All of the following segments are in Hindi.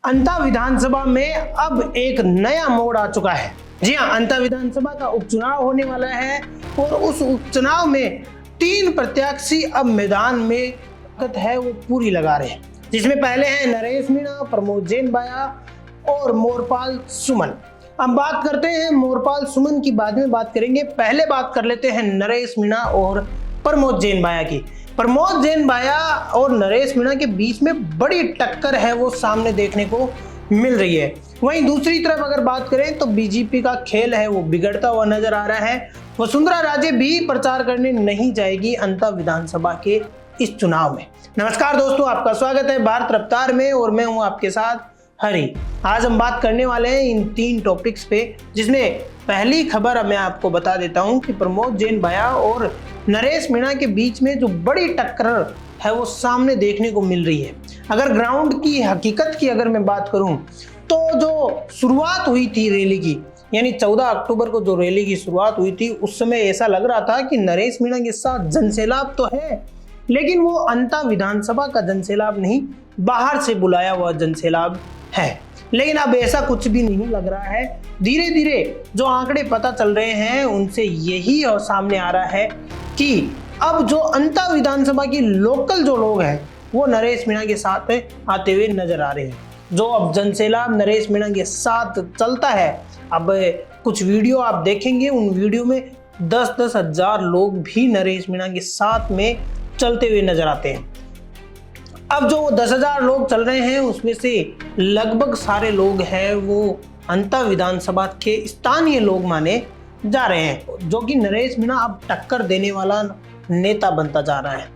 अंता विधानसभा में अब एक नया मोड़ आ चुका है। जी हाँ, अंता विधानसभा का उपचुनाव होने वाला है और उस उपचुनाव में 3 प्रत्याशी अब मैदान में है वो पूरी लगा रहे हैं, जिसमें पहले हैं नरेश मीणा, प्रमोद जैन भाया और मोरपाल सुमन। हम बात करते हैं मोरपाल सुमन की, बाद में बात करेंगे। पहले बात कर लेते हैं नरेश मीणा और प्रमोद जैन भाया की। प्रमोद जैन भाया और नरेश मीणा के बीच में बड़ी टक्कर है वो सामने देखने को मिल रही है। वहीं दूसरी तरफ अगर बात करें तो बीजेपी का खेल है वो बिगड़ता हुआ नजर आ रहा है। वसुंधरा राजे भी प्रचार करने नहीं जाएगी अंता विधानसभा के इस चुनाव में। नमस्कार दोस्तों, आपका स्वागत है भारत रफ्तार में और मैं हूं आपके साथ हरी। आज हम बात करने वाले हैं इन 3 टॉपिक्स पे, जिसमें पहली खबर अब मैं आपको बता देता हूं कि प्रमोद जैन भाया और नरेश मीणा के बीच में जो बड़ी टक्कर है वो सामने देखने को मिल रही है। अगर ग्राउंड की हकीकत की अगर मैं बात करूं तो जो शुरुआत हुई थी रैली की, यानी 14 अक्टूबर को जो रैली की शुरुआत हुई थी, उस समय ऐसा लग रहा था कि नरेश मीणा के साथ जनसैलाब तो है, लेकिन वो अंता विधानसभा का जनसैलाब नहीं, बाहर से बुलाया हुआ जनसैलाब है। लेकिन अब ऐसा कुछ भी नहीं लग रहा है। धीरे धीरे जो आंकड़े पता चल रहे हैं उनसे यही और सामने आ रहा है कि अब जो अंता विधानसभा की लोकल जो लोग हैं वो नरेश मीणा के साथ आते हुए नजर आ रहे हैं। जो अब जनसैलाब नरेश मीणा के साथ चलता है, अब कुछ वीडियो आप देखेंगे, उन वीडियो में 10-10 हजार लोग भी नरेश मीणा के साथ में चलते हुए नजर आते हैं। अब जो 10,000 लोग चल रहे हैं उसमें से लगभग सारे लोग हैं वो अंता विधानसभा के स्थानीय लोग माने जा रहे हैं, जो कि नरेश मीणा अब टक्कर देने वाला नेता बनता जा रहा है।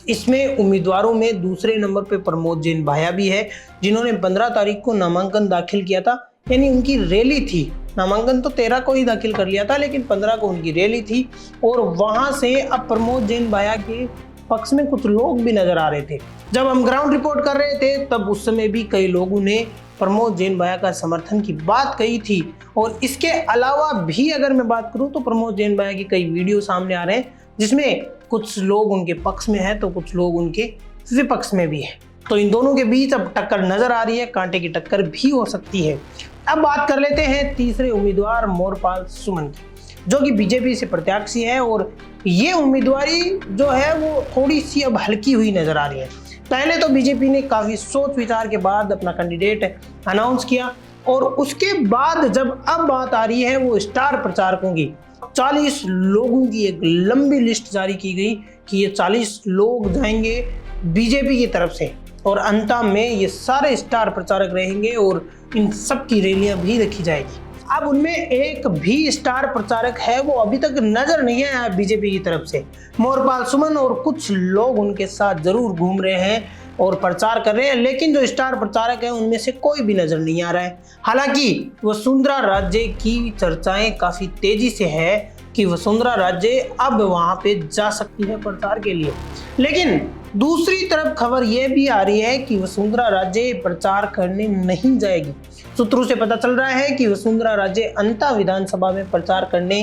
इसमें उम्मीदवारों में दूसरे नंबर पे प्रमोद जैन भाया भी है, जिन्होंने 15 तारीख को नामांकन दाखिल किया था, यानी उनकी रैली थी। नामांकन तो 13 को ही दाखिल कर लिया था, लेकिन 15 को उनकी रैली थी और वहां से अब प्रमोद जैन भाया के पक्ष में कुछ लोग भी नजर आ रहे थे। जब हम ग्राउंड रिपोर्ट कर रहे थे तब उस समय भी कई लोगों ने प्रमोद जैन भाया का समर्थन की बात कही थी। और इसके अलावा भी अगर मैं बात करूं तो प्रमोद जैन भाया की कई वीडियो सामने आ रहे हैं, जिसमें कुछ लोग उनके पक्ष में है तो कुछ लोग उनके विपक्ष में भी है। तो इन दोनों के बीच अब टक्कर नजर आ रही है, कांटे की टक्कर भी हो सकती है। अब बात कर लेते हैं तीसरे उम्मीदवार मोरपाल सुमन की, जो कि बीजेपी से प्रत्याशी है और ये उम्मीदवारी जो है वो थोड़ी सी अब हल्की हुई नजर आ रही है। पहले तो बीजेपी ने काफी सोच विचार के बाद अपना कैंडिडेट अनाउंस किया और उसके बाद जब अब बात आ रही है वो स्टार प्रचारकों की, 40 लोगों की एक लंबी लिस्ट जारी की गई कि ये 40 लोग जाएंगे बीजेपी की तरफ से और अंता में ये सारे स्टार प्रचारक रहेंगे और इन सब की रैलियां भी रखी जाएगी। अब उनमें एक भी स्टार प्रचारक है वो अभी तक नजर नहीं आया बीजेपी की तरफ से। मोरपाल सुमन और कुछ लोग उनके साथ जरूर घूम रहे हैं और प्रचार कर रहे हैं, लेकिन जो स्टार प्रचारक है उनमें से कोई भी नजर नहीं आ रहा है। हालांकि वसुंधरा राजे की चर्चाएं काफी तेजी से है कि वसुंधरा राजे अब वहां पे जा सकती है प्रचार के लिए, लेकिन दूसरी तरफ खबर यह भी आ रही है कि वसुंधरा राजे प्रचार करने नहीं जाएगी। सूत्रों से पता चल रहा है कि वसुंधरा राजे अंता विधानसभा में प्रचार करने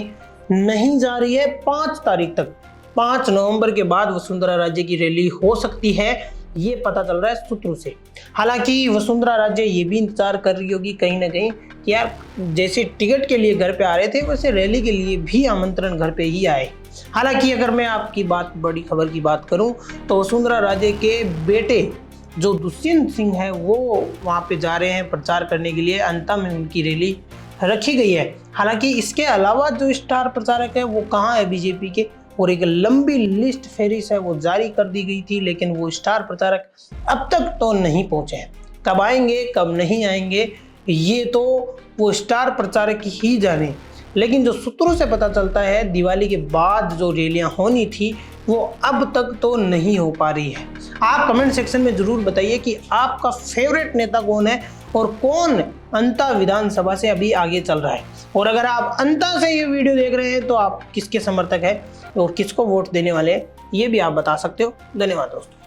नहीं जा रही है 5 तारीख तक। 5 नवंबर के बाद वसुंधरा राजे की रैली हो सकती है, ये पता चल रहा है सूत्रों से। हालांकि वसुंधरा राजे ये भी इंतजार कर रही होगी कहीं ना कहीं कि यार जैसे टिकट के लिए घर पे आ रहे थे वैसे रैली के लिए भी आमंत्रण घर पे ही आए। हालांकि अगर मैं आपकी बड़ी खबर की बात करूं तो वसुंधरा राजे के बेटे जो दुष्यंत सिंह है वो वहां पे जा रहे हैं प्रचार करने के लिए, अंता में उनकी रैली रखी गई है। हालांकि इसके अलावा जो स्टार प्रचारक है वो कहाँ है बीजेपी के, और एक लंबी लिस्ट फेरिस है वो जारी कर दी गई थी, लेकिन वो स्टार प्रचारक अब तक तो नहीं पहुंचे हैं। कब आएंगे कब नहीं आएंगे ये तो वो स्टार प्रचारक ही जाने। लेकिन जो सूत्रों से पता चलता है दिवाली के बाद जो रैलियां होनी थी वो अब तक तो नहीं हो पा रही है। आप कमेंट सेक्शन में जरूर बताइए कि आपका फेवरेट नेता कौन है और कौन अंता विधानसभा से अभी आगे चल रहा है। और अगर आप अंता से ये वीडियो देख रहे हैं तो आप किसके समर्थक हैं और किसको वोट देने वाले हैं ये भी आप बता सकते हो। धन्यवाद दोस्तों।